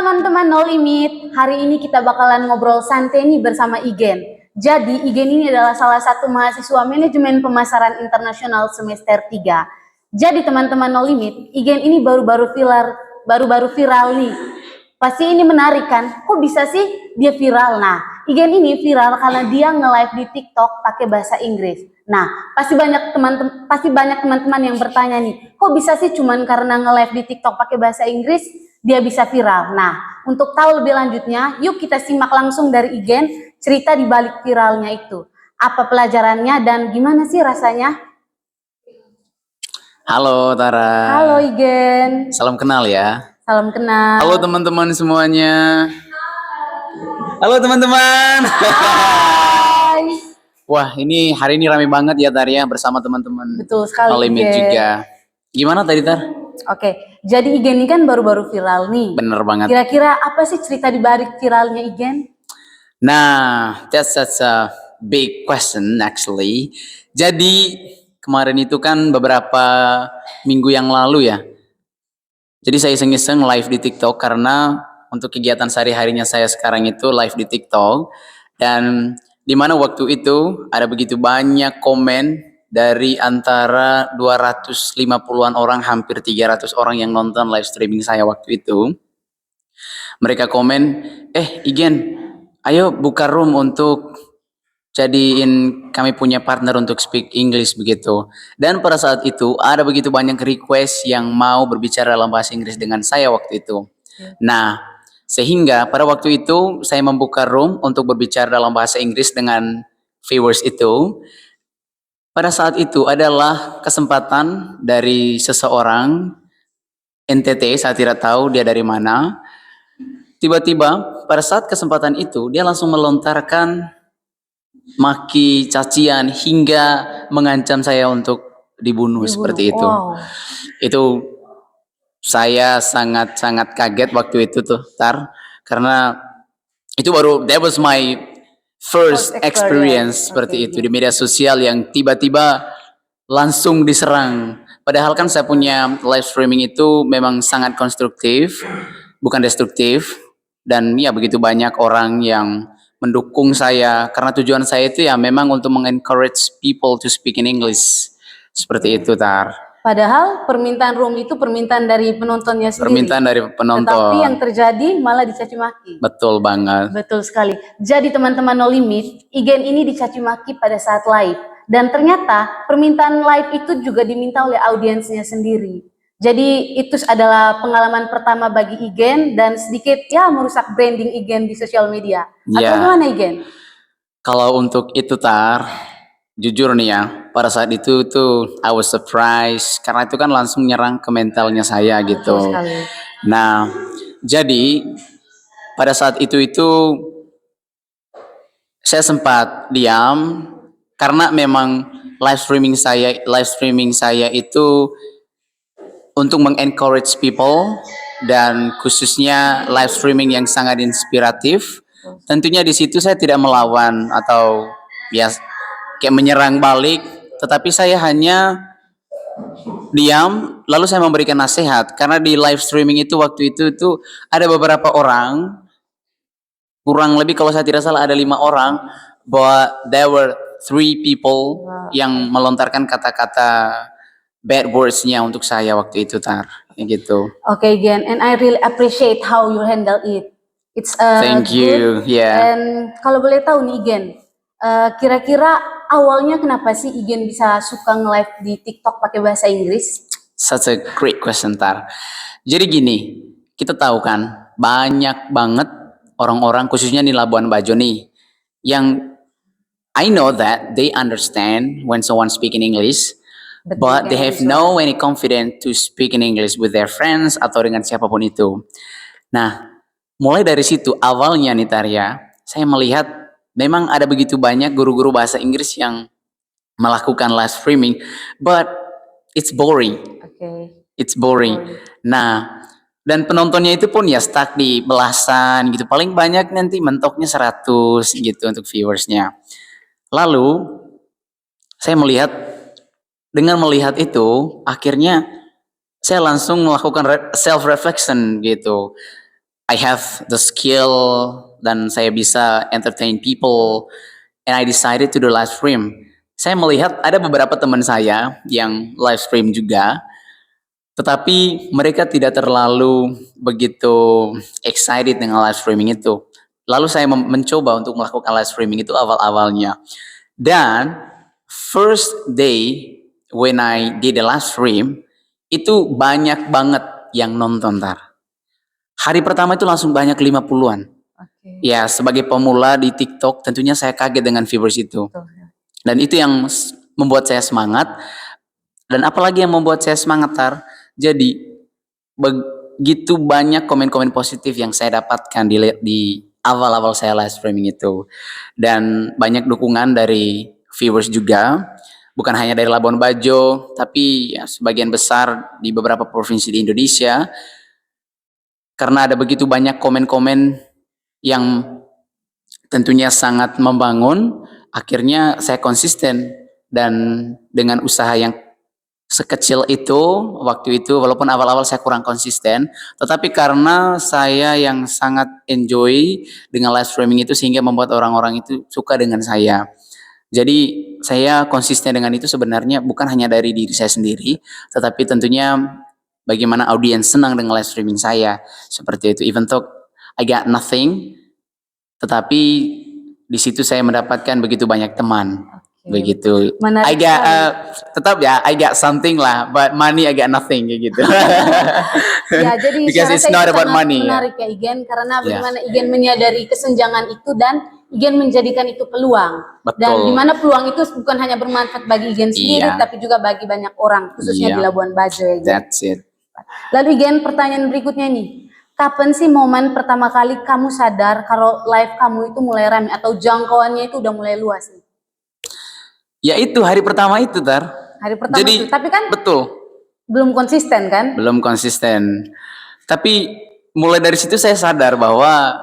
teman-teman No Limit, hari ini kita bakalan ngobrol santai nih bersama Igen. Jadi Igen ini adalah salah satu mahasiswa manajemen pemasaran internasional semester 3. Jadi teman-teman No Limit, Igen ini baru-baru viral nih. Pasti ini menarik kan? Kok bisa sih dia viral? Nah, Igen ini viral karena dia nge-live di TikTok pakai bahasa Inggris. Nah, pasti banyak teman-teman yang bertanya nih, kok bisa sih cuman karena nge-live di TikTok pakai bahasa Inggris dia bisa viral? Nah, untuk tahu lebih lanjutnya, yuk kita simak langsung dari Igen cerita di balik viralnya itu. Apa pelajarannya dan gimana sih rasanya? Halo Tara. Halo Igen. Salam kenal ya. Salam kenal. Halo teman-teman semuanya. Halo teman-teman. Hai. Wah, ini hari ini rame banget ya Tar ya bersama teman-teman. Betul sekali. No Limit Igen juga. Gimana tadi Tar? Oke, jadi Igen ini kan baru-baru viral nih. Bener banget. Kira-kira apa sih cerita di balik viralnya Igen? Nah, that's a big question actually. Jadi kemarin itu kan beberapa minggu yang lalu ya. Jadi saya iseng-iseng live di TikTok karena untuk kegiatan sehari-harinya saya sekarang itu live di TikTok. Dan di mana waktu itu ada begitu banyak komen dari antara 250-an orang, hampir 300 orang yang nonton live streaming saya waktu itu. Mereka komen, Igen, ayo buka room untuk jadiin kami punya partner untuk speak English begitu. Dan pada saat itu ada begitu banyak request yang mau berbicara dalam bahasa Inggris dengan saya waktu itu. Nah, sehingga pada waktu itu saya membuka room untuk berbicara dalam bahasa Inggris dengan viewers itu. Pada saat itu adalah kesempatan dari seseorang NTT, saya tidak tahu dia dari mana. Tiba-tiba pada saat kesempatan itu dia langsung melontarkan maki, cacian hingga mengancam saya untuk dibunuh. Seperti itu. Wow. Itu saya sangat-sangat kaget waktu itu tuh, Tar, karena itu baru that was my first experience seperti itu di media sosial yang tiba-tiba langsung diserang. Padahal kan saya punya live streaming itu memang sangat konstruktif, bukan destruktif, dan ya begitu banyak orang yang mendukung saya karena tujuan saya itu ya memang untuk mengencourage people to speak in English. Seperti itu, Tar. Padahal permintaan room itu permintaan dari penontonnya sendiri. Permintaan dari penonton. Tetapi yang terjadi malah dicaci maki. Betul banget. Betul sekali. Jadi teman-teman No Limit, Igen ini dicaci maki pada saat live. Dan ternyata permintaan live itu juga diminta oleh audiensnya sendiri. Jadi itu adalah pengalaman pertama bagi Igen dan sedikit ya merusak branding Igen di sosial media. Atau gimana Igen? Kalau untuk itu Tar, jujur nih ya, pada saat itu tuh I was surprised karena itu kan langsung nyerang ke mentalnya saya gitu. Nah, jadi pada saat itu saya sempat diam karena memang live streaming saya itu untuk mengencourage people dan khususnya live streaming yang sangat inspiratif. Tentunya di situ saya tidak melawan atau ya kayak menyerang balik, tetapi saya hanya diam lalu saya memberikan nasihat karena di live streaming itu waktu itu ada beberapa orang, kurang lebih kalau saya tidak salah ada 5 orang, but there were 3 people yang melontarkan kata-kata bad words-nya untuk saya waktu itu, Tar, gitu. Okay, Gen, and I really appreciate how you handle it. It's thank you, yeah. And kalau boleh tahu nih, Gen, kira-kira awalnya kenapa sih Igen bisa suka nge-live di TikTok pakai bahasa Inggris? Such a great question, Tar. Jadi gini, kita tahu kan banyak banget orang-orang khususnya di Labuan Bajo nih yang I know that they understand when someone speaking English. But they have no any confidence to speak in English with their friends atau dengan siapapun itu. Nah, mulai dari situ awalnya nih Tarya, saya melihat memang ada begitu banyak guru-guru bahasa Inggris yang melakukan live streaming, but it's boring. It's boring. Nah, dan penontonnya itu pun ya stuck di belasan gitu. Paling banyak nanti mentoknya 100 gitu untuk viewersnya. Lalu, saya dengan melihat itu, akhirnya saya langsung melakukan self-reflection gitu. I have the skill dan saya bisa entertain people, and I decided to do live stream. Saya melihat ada beberapa teman saya yang live stream juga, tetapi mereka tidak terlalu begitu excited dengan live streaming itu. Lalu saya mencoba untuk melakukan live streaming itu awal-awalnya. Dan first day when I did the live stream, itu banyak banget yang nonton, Tar. Hari pertama itu langsung banyak 50-an. Oke. Ya, sebagai pemula di TikTok, tentunya saya kaget dengan viewers itu. Dan itu yang membuat saya semangat. Dan apalagi yang membuat saya semangat, Tar. Jadi, begitu banyak komen-komen positif yang saya dapatkan di awal-awal saya live streaming itu. Dan banyak dukungan dari viewers juga. Bukan hanya dari Labuan Bajo, tapi ya, sebagian besar di beberapa provinsi di Indonesia. Karena ada begitu banyak komen-komen yang tentunya sangat membangun, akhirnya saya konsisten. Dan dengan usaha yang sekecil itu, waktu itu, walaupun awal-awal saya kurang konsisten, tetapi karena saya yang sangat enjoy dengan live streaming itu, sehingga membuat orang-orang itu suka dengan saya. Jadi saya konsisten dengan itu sebenarnya bukan hanya dari diri saya sendiri, tetapi tentunya bagaimana audiens senang dengan live streaming saya. Seperti itu, even though I got nothing, tetapi di situ saya mendapatkan begitu banyak teman. Begitu. Menarik I got sekali. tetap ya, I got something lah, but money I got nothing kayak gitu. Ya, jadi Because saya it's rasa not itu about sangat money. Ya. menarik ya Igen, karena Ya. bagaimana Igen menyadari kesenjangan itu dan Igen menjadikan itu peluang. Betul. Dan di mana peluang itu bukan hanya bermanfaat bagi Igen sendiri, Iya. tapi juga bagi banyak orang, khususnya Iya. di Labuan Bajo ya Igen. That's it. Lalu Igen, pertanyaan berikutnya nih. Kapan sih momen pertama kali kamu sadar kalau live kamu itu mulai rame atau jangkauannya itu udah mulai luas nih? Ya itu hari pertama itu, Tar. Hari pertama Jadi itu, tapi kan betul, belum konsisten kan? belum konsisten. Tapi mulai dari situ saya sadar bahwa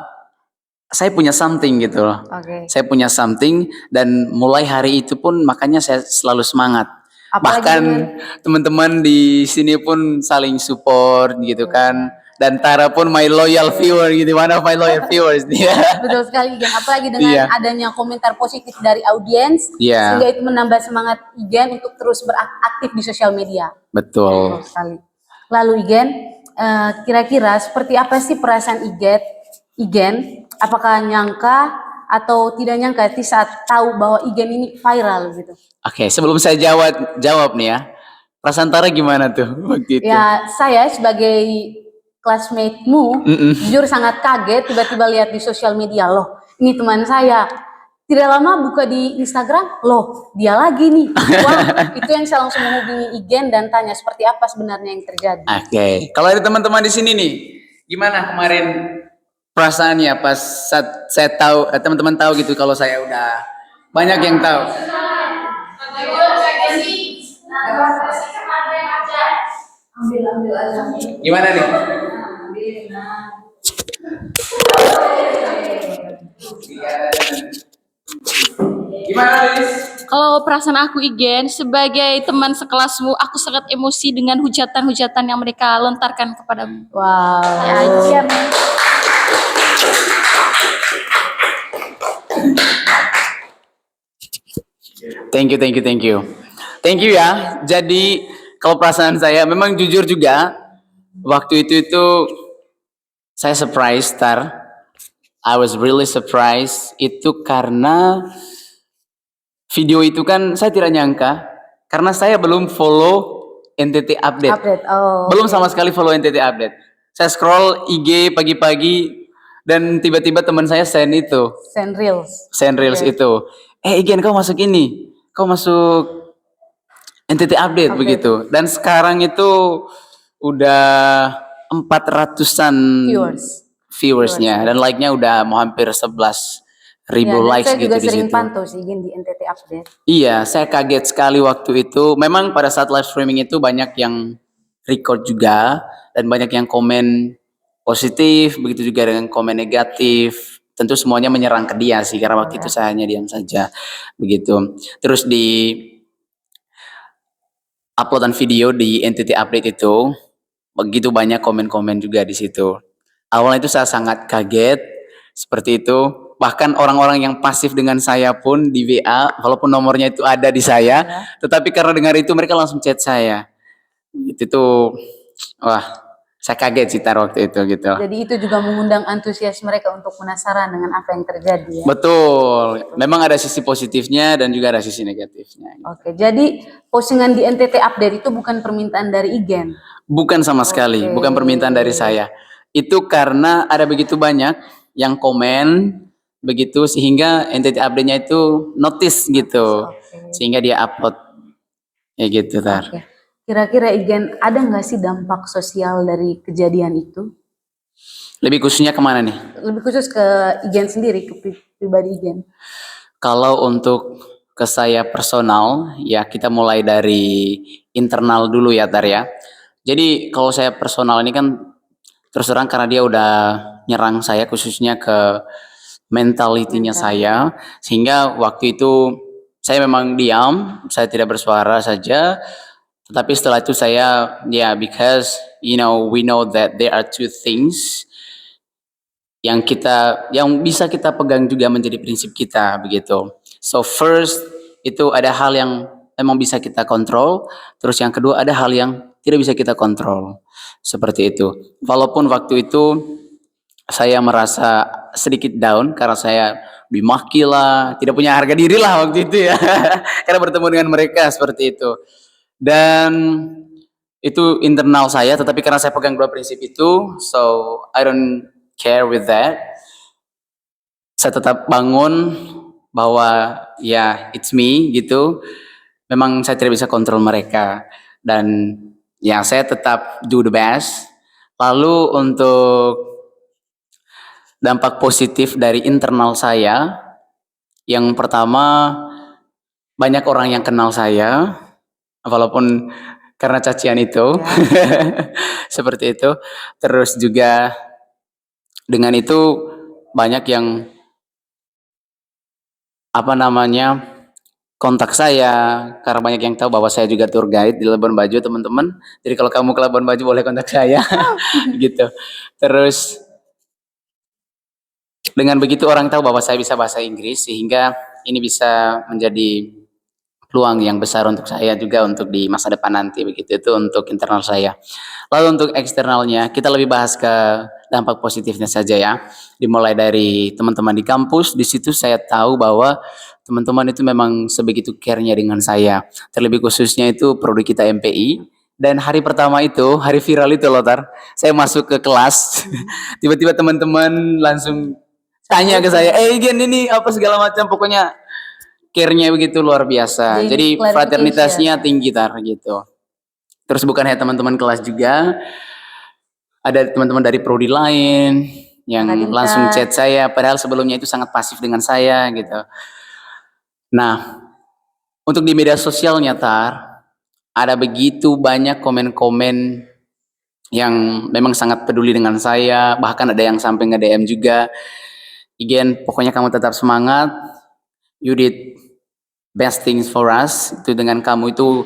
saya punya something gitu loh. Oke. Saya punya something, dan mulai hari itu pun makanya saya selalu semangat. Apalagi Bahkan teman-teman di sini pun saling support gitu kan. Dan Tara pun my loyal viewer gitu, one of my loyal viewers dia. Betul sekali Igen, apalagi dengan Iya. adanya komentar positif dari audiens, Iya. sehingga itu menambah semangat Igen untuk terus beraktif di sosial media. Betul. Betul sekali. Lalu Igen, kira-kira seperti apa sih perasaan Igen? Apakah nyangka atau tidak nyangka di saat tahu bahwa Igen ini viral gitu? Oke, sebelum saya jawab nih ya, perasaan Tara gimana tuh waktu itu? Ya, saya sebagai classmate-mu, jujur sangat kaget tiba-tiba lihat di sosial media, loh, ini teman saya. Tidak lama buka di Instagram, loh, dia lagi nih. Wah, itu yang saya langsung menghubungi Igen dan tanya seperti apa sebenarnya yang terjadi. Oke, kalau ada teman-teman di sini nih, gimana kemarin perasaannya pas saat saya tahu, teman-teman tahu gitu kalau saya udah banyak yang tahu. Gimana nih? Gimana Liz? Kalau perasaan aku Igen, sebagai teman sekelasmu, aku sangat emosi dengan hujatan-hujatan yang mereka lontarkan kepadamu. Wow. Ya, iya. Thank you. Thank you ya. Jadi kalau perasaan saya memang jujur juga, waktu itu saya surprise, Tar. I was really surprised itu karena video itu kan saya tidak nyangka, karena saya belum follow NTT Update. Oh. Belum sama sekali follow NTT Update. Saya scroll IG pagi-pagi dan tiba-tiba teman saya send reels itu. Igen, kau masuk ini. Kau masuk NTT Update begitu. Dan sekarang itu udah 400-an viewersnya, dan like-nya udah mau hampir 11.000 likes saya gitu juga di sering situ. pantau sih Igen di NTT Update. Iya, saya kaget sekali waktu itu. Memang pada saat live streaming itu banyak yang record juga, dan banyak yang komen positif, begitu juga dengan komen negatif. Tentu semuanya menyerang ke dia sih, karena waktu itu saya hanya diam saja, begitu. Terus di uploadan video di NTT Update itu begitu banyak komen-komen juga di situ. Awalnya itu saya sangat kaget seperti itu. Bahkan orang-orang yang pasif dengan saya pun di WA, walaupun nomornya itu ada di saya, tetapi karena dengar itu mereka langsung chat saya. Itu tuh, wah, saya kaget sih Tar waktu itu gitu. Jadi itu juga mengundang antusias mereka untuk penasaran dengan apa yang terjadi ya. Betul, memang ada sisi positifnya dan juga ada sisi negatifnya. Oke, jadi postingan di NTT Update itu bukan permintaan dari Igen. Bukan sama sekali, Oke. bukan permintaan dari saya. Itu karena ada begitu banyak yang komen begitu sehingga NTT update-nya itu notice gitu. Oke. Sehingga dia upload. Ya gitu, Tar. Oke. Kira-kira Igen ada nggak sih dampak sosial dari kejadian itu? Lebih khususnya kemana nih? Lebih khusus ke Igen sendiri, ke pribadi Igen. Kalau untuk ke saya personal, ya kita mulai dari internal dulu ya, Tar ya. Jadi kalau saya personal ini kan terus terang karena dia udah nyerang saya khususnya ke mentalitinya saya, sehingga waktu itu saya memang diam, saya tidak bersuara saja. Tetapi setelah itu saya, ya because we know that there are two things yang bisa kita pegang juga menjadi prinsip kita begitu. So first itu ada hal yang memang bisa kita kontrol, terus yang kedua ada hal yang tidak bisa kita kontrol. Seperti itu. Walaupun waktu itu saya merasa sedikit down karena saya dimaki lah, tidak punya harga diri lah waktu itu ya. Karena bertemu dengan mereka seperti itu. Dan itu internal saya, tetapi karena saya pegang dua prinsip itu, so I don't care with that. Saya tetap bangun bahwa ya it's me gitu. Memang saya tidak bisa kontrol mereka dan ya saya tetap do the best. Lalu untuk dampak positif dari internal saya, yang pertama banyak orang yang kenal saya, walaupun karena cacian itu, seperti itu. Terus juga dengan itu banyak yang kontak saya karena banyak yang tahu bahwa saya juga tour guide di Labuan Bajo, teman-teman. Jadi kalau kamu ke Labuan Bajo boleh kontak saya, gitu. Terus dengan begitu orang tahu bahwa saya bisa bahasa Inggris, sehingga ini bisa menjadi peluang yang besar untuk saya juga untuk di masa depan nanti begitu. Itu untuk internal saya. Lalu untuk eksternalnya kita lebih bahas ke dampak positifnya saja ya. Dimulai dari teman-teman di kampus, di situ saya tahu bahwa teman-teman itu memang sebegitu care-nya dengan saya. Terlebih khususnya itu prodi kita MPI. Dan hari pertama itu, hari viral itu loh Tar, saya masuk ke kelas, tiba-tiba teman-teman langsung tanya ke saya, Gen ini apa segala macam, pokoknya care-nya begitu luar biasa. Jadi fraternitasnya tinggi Tar gitu. Terus bukan hanya teman-teman kelas juga, ada teman-teman dari prodi lain yang langsung chat saya, padahal sebelumnya itu sangat pasif dengan saya gitu. Nah, untuk di media sosialnya Tar, ada begitu banyak komen-komen yang memang sangat peduli dengan saya, bahkan ada yang sampai nge-DM juga. Igen, pokoknya kamu tetap semangat. You did best things for us. Itu dengan kamu itu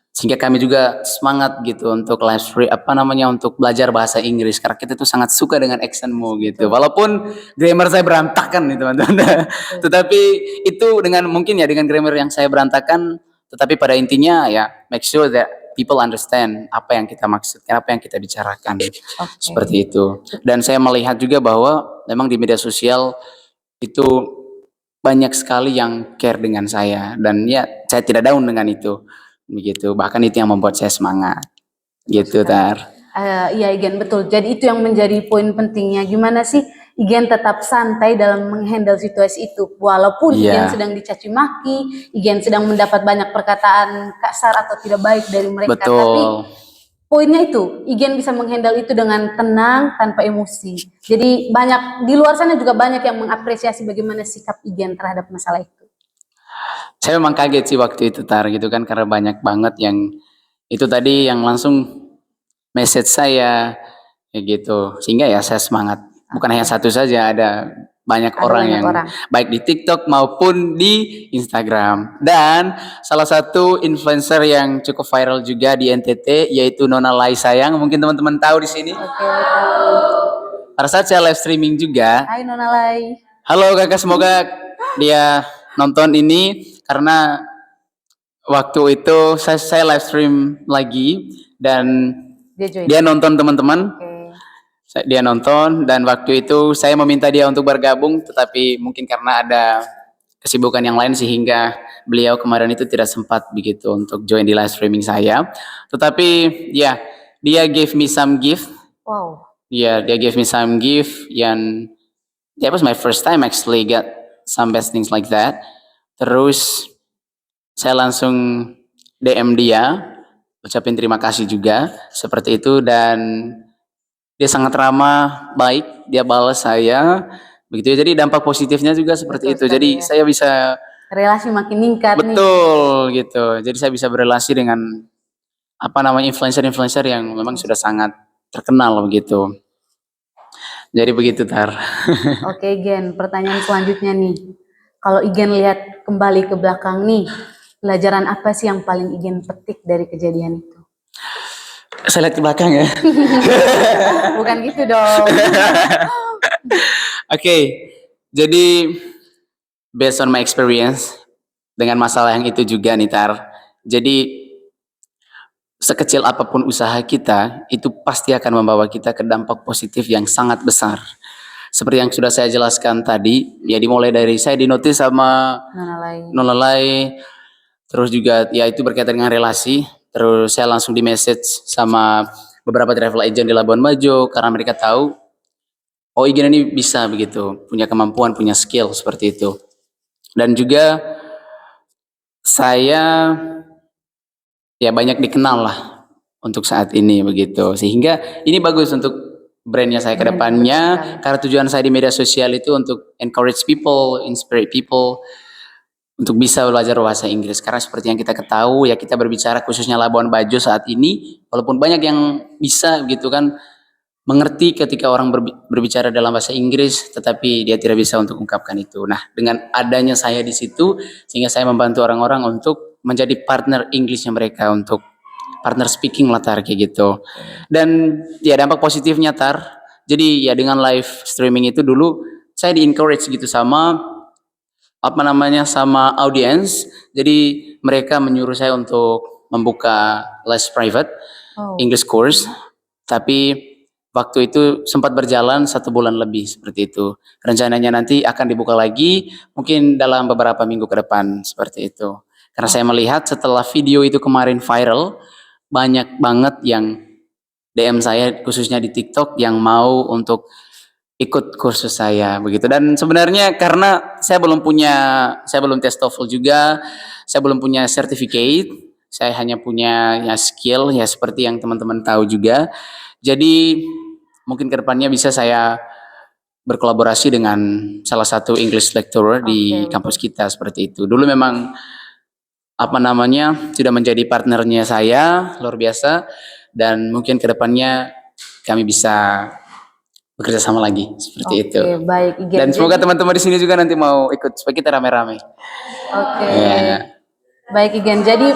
sehingga kami juga semangat gitu untuk untuk belajar bahasa Inggris karena kita tuh sangat suka dengan accentmu gitu. Walaupun grammar saya berantakan nih teman-teman. Tetapi itu dengan grammar yang saya berantakan, tetapi pada intinya ya make sure that people understand apa yang kita maksudkan, apa yang kita bicarakan. Seperti itu. Dan saya melihat juga bahwa memang di media sosial itu banyak sekali yang care dengan saya dan ya saya tidak down dengan itu. Begitu. Bahkan itu yang membuat saya semangat. Gitu, Tar. Iya, Igen, betul. Jadi itu yang menjadi poin pentingnya. Gimana sih Igen tetap santai dalam menghandle situasi itu. Walaupun Igen sedang dicaci maki, Igen sedang mendapat banyak perkataan kasar atau tidak baik dari mereka. Betul. Tapi poinnya itu, Igen bisa menghandle itu dengan tenang, tanpa emosi. Jadi banyak, di luar sana juga banyak yang mengapresiasi bagaimana sikap Igen terhadap masalah itu. Saya memang kaget sih waktu itu Tar gitu kan, karena banyak banget yang itu tadi yang langsung message saya kayak gitu, sehingga ya saya semangat. Bukan hanya satu saja, ada banyak orang yang baik di TikTok maupun di Instagram. Dan salah satu influencer yang cukup viral juga di NTT yaitu Nona Lai Sayang, mungkin teman-teman tahu di sini. pada saat saya live streaming juga, Hai Nona Lai. halo kakak, semoga dia nonton ini karena waktu itu saya live stream lagi dan Dia join. dia nonton teman-teman. Oke. Dia nonton dan waktu itu saya meminta dia untuk bergabung, tetapi mungkin karena ada kesibukan yang lain sehingga beliau kemarin itu tidak sempat begitu untuk join di live streaming saya. Tetapi ya, dia gave me some gift. Wow. Ya, dia gave me some gift yang that was my first time actually got some best things like that. Terus saya langsung DM dia, ucapin terima kasih juga seperti itu dan dia sangat ramah, baik, dia balas saya begitu ya. Jadi dampak positifnya juga seperti Betul itu. sekali, Jadi ya. saya bisa Relasi makin meningkat nih. betul gitu. Jadi saya bisa berrelasi dengan apa namanya influencer-influencer yang memang sudah sangat terkenal begitu. Jadi begitu Tar. Oke Gen, pertanyaan selanjutnya nih. Kalau Igen lihat kembali ke belakang nih, pelajaran apa sih yang paling Igen petik dari kejadian itu? Saya lihat ke belakang ya. Bukan gitu dong. Oke, jadi based on my experience dengan masalah yang itu juga nih Tar. Jadi sekecil apapun usaha kita, itu pasti akan membawa kita ke dampak positif yang sangat besar. Seperti yang sudah saya jelaskan tadi, ya dimulai dari saya dinotis sama Nona Lai. Nona Lai, terus juga ya itu berkaitan dengan relasi. Terus saya langsung di message sama beberapa travel agent di Labuan Bajo karena mereka tahu oh Igen ini bisa begitu, punya kemampuan, punya skill seperti itu. Dan juga saya ya banyak dikenal lah untuk saat ini begitu. Sehingga ini bagus untuk brandnya saya ke depannya karena tujuan saya di media sosial itu untuk encourage people, inspire people untuk bisa belajar bahasa Inggris. Karena seperti yang kita ketahui ya, kita berbicara khususnya Labuan Bajo saat ini, walaupun banyak yang bisa gitu kan mengerti ketika orang berbicara dalam bahasa Inggris, tetapi dia tidak bisa untuk ungkapkan itu. Nah, dengan adanya saya di situ, sehingga saya membantu orang-orang untuk menjadi partner Englishnya mereka, untuk partner speaking lah Tar, kayak gitu. Dan ya dampak positifnya Tar, jadi ya dengan live streaming itu dulu saya di-encourage gitu sama apa namanya sama audience. Jadi mereka menyuruh saya untuk membuka les private Oh. English course, tapi waktu itu sempat berjalan 1 bulan lebih seperti itu. Rencananya nanti akan dibuka lagi mungkin dalam beberapa minggu ke depan seperti itu. Karena saya melihat setelah video itu kemarin viral, banyak banget yang DM saya khususnya di TikTok yang mau untuk ikut kursus saya begitu. Dan sebenarnya karena saya belum tes TOEFL juga, saya belum punya certificate, saya hanya punya ya skill ya seperti yang teman-teman tahu juga. Jadi mungkin kedepannya bisa saya berkolaborasi dengan salah satu English lecturer di kampus kita seperti itu. Dulu memang apa namanya sudah menjadi partnernya saya luar biasa dan mungkin kedepannya kami bisa bekerja sama lagi seperti itu. Baik Igen. Dan semoga teman-teman di sini juga nanti mau ikut supaya kita rame-rame. Oke. Ya. Baik Igen. Jadi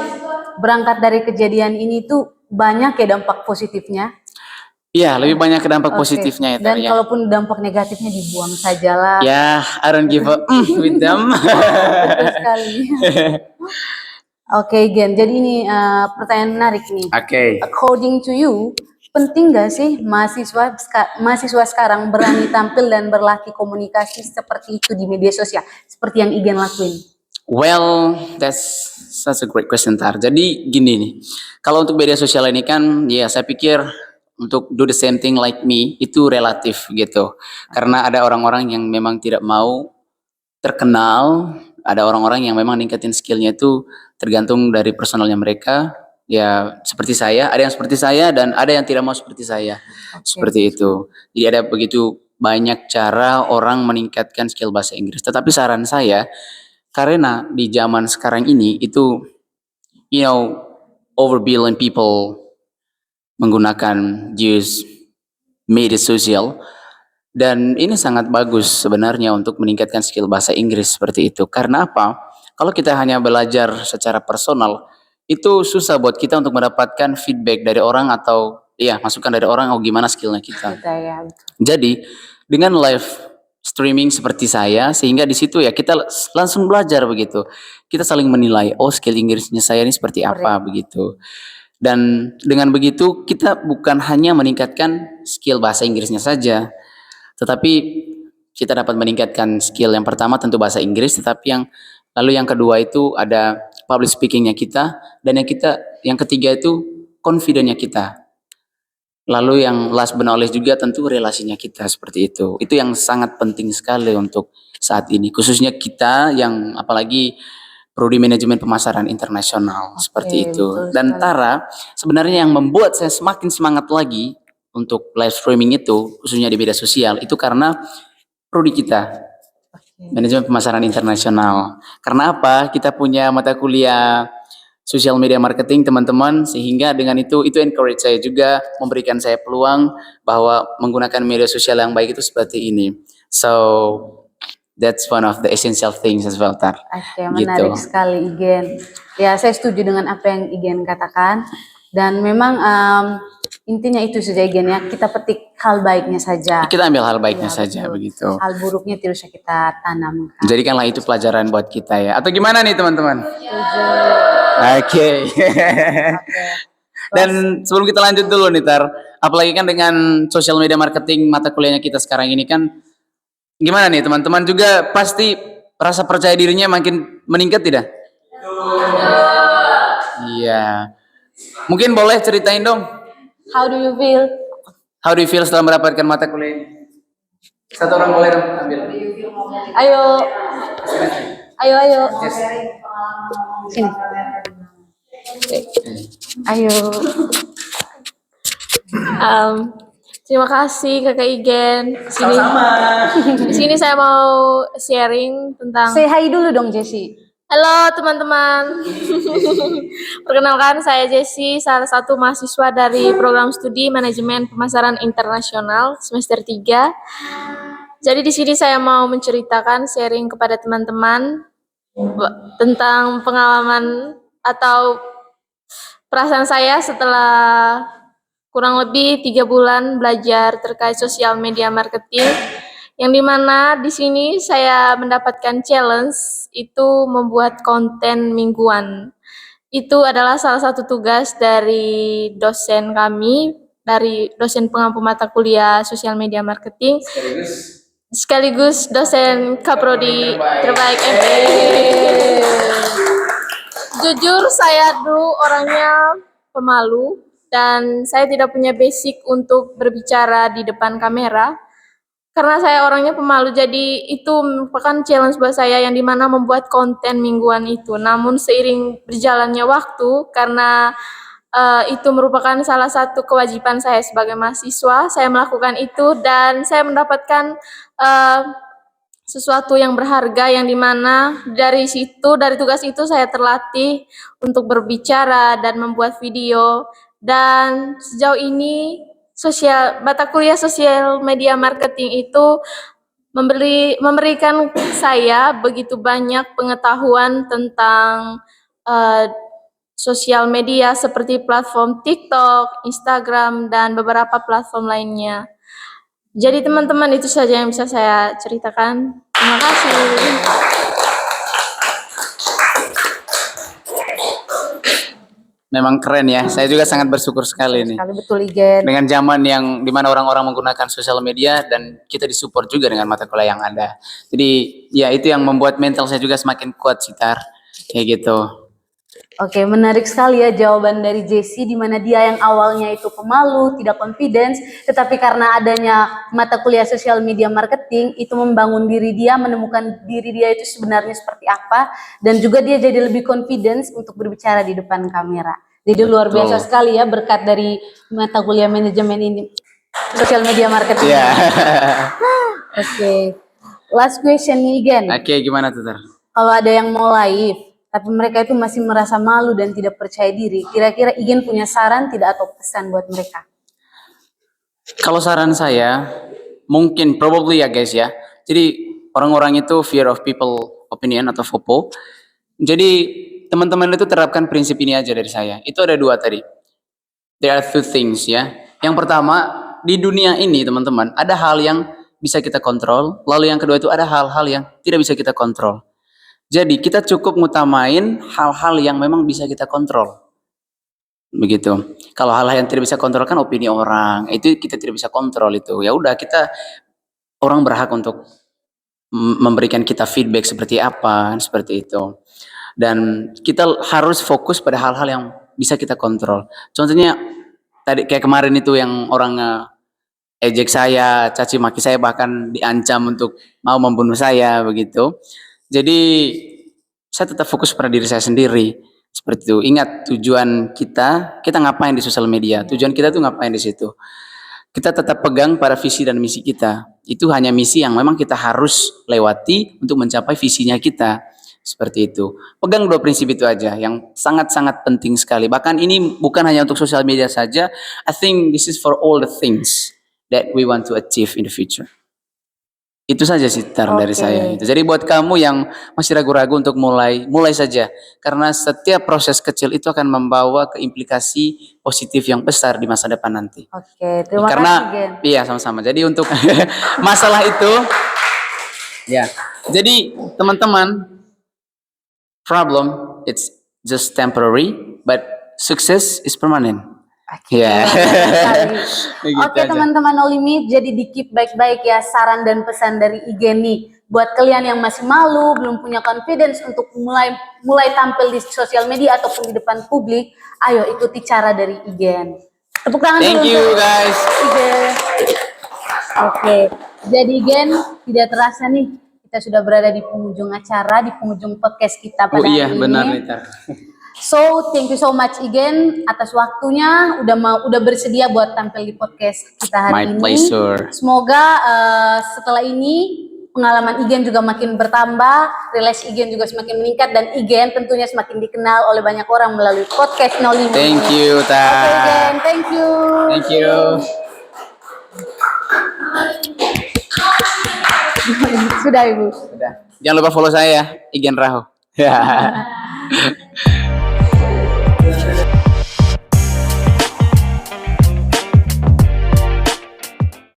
berangkat dari kejadian ini tuh banyak ya dampak positifnya. Iya, lebih banyak ke dampak Oke. positifnya ya. Dan Tar, ya. kalaupun dampak negatifnya dibuang sajalah. Ya, I don't give up with them. Betul sekali. Oke Gen, jadi ini pertanyaan menarik nih. Oke. According to you, penting gak sih mahasiswa sekarang berani tampil dan berlatih komunikasi seperti itu di media sosial, seperti yang Igen lakuin? Well, that's such a great question Tar. Jadi gini nih, kalau untuk media sosial ini kan, ya saya pikir untuk do the same thing like me itu relatif gitu. Karena ada orang-orang yang memang tidak mau terkenal, ada orang-orang yang memang ningkatin skillnya itu tergantung dari personalnya mereka. Ya seperti saya, ada yang seperti saya dan ada yang tidak mau seperti saya. Seperti itu. Jadi ada begitu banyak cara orang meningkatkan skill bahasa Inggris. Tetapi saran saya, karena di zaman sekarang ini itu, you know, over billion people menggunakan use media sosial. Dan ini sangat bagus sebenarnya untuk meningkatkan skill bahasa Inggris seperti itu. Karena apa? Kalau kita hanya belajar secara personal, itu susah buat kita untuk mendapatkan feedback dari orang atau iya, masukan dari orang, oh gimana skillnya kita. Kita ya. Jadi dengan live streaming seperti saya, sehingga di situ ya kita langsung belajar begitu. Kita saling menilai, oh skill Inggrisnya saya ini seperti apa begitu. Dan dengan begitu kita bukan hanya meningkatkan skill bahasa Inggrisnya saja, tetapi kita dapat meningkatkan skill yang pertama tentu bahasa Inggris, tetapi yang kedua itu ada public speakingnya kita, dan yang ketiga itu confidentnya kita. Lalu yang last but not least juga tentu relasinya kita seperti itu. Itu yang sangat penting sekali untuk saat ini. Khususnya kita yang apalagi prodi manajemen pemasaran internasional seperti itu. betul Dan sekali. Tara, sebenarnya yang membuat saya semakin semangat lagi untuk live streaming itu, khususnya di media sosial, itu karena prodi kita, manajemen pemasaran internasional. Karena apa? Kita punya mata kuliah social media marketing teman-teman, sehingga dengan itu encourage saya juga, memberikan saya peluang bahwa menggunakan media sosial yang baik itu seperti ini. So that's one of the essential things as well, Tar. Oke, menarik sekali Igen. Ya, saya setuju dengan apa yang Igen katakan. Dan memang intinya itu saja Igen ya, kita petik hal baiknya saja. Kita ambil hal baiknya Ya, saja betul. begitu. Hal buruknya tidak usah kita tanamkan. Jadikanlah itu pelajaran buat kita ya. Atau gimana nih teman-teman? Oke. Dan sebelum kita lanjut dulu nih Tar, apalagi kan dengan social media marketing mata kuliahnya kita sekarang ini kan, gimana nih teman-teman juga pasti rasa percaya dirinya makin meningkat tidak? Iya. Mungkin boleh ceritain dong, How do you feel? how do you feel setelah mendapatkan mata kuliah ini? Satu orang boleh dong ambil. Ayo. Ayo. Sini. Ayo. Terima kasih Kakak Igen. Di sini saya mau sharing tentang. Say hi dulu dong Jessie. Halo teman-teman. Perkenalkan saya Jessie, salah satu mahasiswa dari program studi Manajemen Pemasaran Internasional semester 3. Jadi di sini saya mau menceritakan sharing kepada teman-teman tentang pengalaman atau perasaan saya setelah kurang lebih 3 bulan belajar terkait sosial media marketing, yang dimana di sini saya mendapatkan challenge itu membuat konten mingguan. Itu adalah salah satu tugas dari dosen kami, dari dosen pengampu mata kuliah sosial media marketing, sekaligus dosen kaprodi terbaik FE. Jujur saya dulu orangnya pemalu dan saya tidak punya basic untuk berbicara di depan kamera. Karena saya orangnya pemalu, jadi itu merupakan challenge buat saya yang dimana membuat konten mingguan itu. Namun seiring berjalannya waktu, karena itu merupakan salah satu kewajiban saya sebagai mahasiswa, saya melakukan itu dan saya mendapatkan sesuatu yang berharga yang dimana dari tugas itu saya terlatih untuk berbicara dan membuat video. Dan sejauh ini mata kuliah sosial media marketing itu memberikan saya begitu banyak pengetahuan tentang sosial media seperti platform TikTok, Instagram, dan beberapa platform lainnya. Jadi teman-teman itu saja yang bisa saya ceritakan. Terima kasih. Memang keren ya. Saya juga sangat bersyukur sekali nih. Sekali betul Igen. Dengan zaman yang dimana orang-orang menggunakan sosial media dan kita disupport juga dengan mata kuliah yang ada. Jadi ya itu yang membuat mental saya juga semakin kuat sih Tar. Kayak gitu. Oke, menarik sekali ya jawaban dari Jessie, di mana dia yang awalnya itu pemalu, tidak confidence, tetapi karena adanya mata kuliah sosial media marketing itu membangun diri dia, menemukan diri dia itu sebenarnya seperti apa, dan juga dia jadi lebih confidence untuk berbicara di depan kamera. Jadi luar biasa sekali ya berkat dari mata kuliah manajemen ini, sosial media marketing. Iya. Oke, last question nih again. Oke, gimana tuh Tar? Kalau ada yang mau live, tapi mereka itu masih merasa malu dan tidak percaya diri, kira-kira Igen punya saran tidak atau pesan buat mereka? Kalau saran saya, mungkin probably ya guys ya. Jadi orang-orang itu fear of people opinion atau FOPO. Jadi teman-teman itu terapkan prinsip ini aja dari saya. Itu ada 2 tadi. There are 2 things ya. Yang pertama, di dunia ini teman-teman, ada hal yang bisa kita kontrol, lalu yang kedua itu ada hal-hal yang tidak bisa kita kontrol. Jadi kita cukup ngutamain hal-hal yang memang bisa kita kontrol. Begitu. Kalau hal-hal yang tidak bisa kontrol kan opini orang, itu kita tidak bisa kontrol itu. Ya udah kita orang berhak untuk memberikan kita feedback seperti apa, seperti itu. Dan kita harus fokus pada hal-hal yang bisa kita kontrol. Contohnya tadi kayak kemarin itu yang orang ejek saya, caci maki saya, bahkan diancam untuk mau membunuh saya begitu. Jadi saya tetap fokus pada diri saya sendiri. Seperti itu. Ingat tujuan kita ngapain di sosial media. Tujuan kita tuh ngapain di situ. Kita tetap pegang pada visi dan misi kita. Itu hanya misi yang memang kita harus lewati untuk mencapai visinya kita. Seperti itu. Pegang dua prinsip itu aja yang sangat-sangat penting sekali. Bahkan ini bukan hanya untuk sosial media saja. I think this is for all the things that we want to achieve in the future. Itu saja sih dari saya. Itu. Jadi buat kamu yang masih ragu-ragu untuk mulai saja. Karena setiap proses kecil itu akan membawa ke implikasi positif yang besar di masa depan nanti. Oke, terima Karena, kasih Gen. iya sama-sama. Jadi untuk masalah itu, ya. Jadi teman-teman, problem it's just temporary, but success is permanent. Ya. Oke teman-teman No Limit, jadi di keep baik-baik ya saran dan pesan dari Igen nih. Buat kalian yang masih malu, belum punya confidence untuk mulai tampil di sosial media ataupun di depan publik, ayo ikuti cara dari Igen. Tepuk tangan dulu. Thank you guys. Igen. Oke, jadi Igen tidak terasa nih kita sudah berada di penghujung acara, di penghujung podcast kita pada hari ini. Benar Rita. So, thank you so much Igen atas waktunya, udah bersedia buat tampil di podcast kita hari ini. My pleasure. Semoga setelah ini pengalaman Igen juga makin bertambah, relasi Igen juga semakin meningkat, dan Igen tentunya semakin dikenal oleh banyak orang melalui podcast No Limit. Thank you, Ta. Oke Igen, thank you. Thank you. Sudah Ibu. Udah. Jangan lupa follow saya, Igen Raho.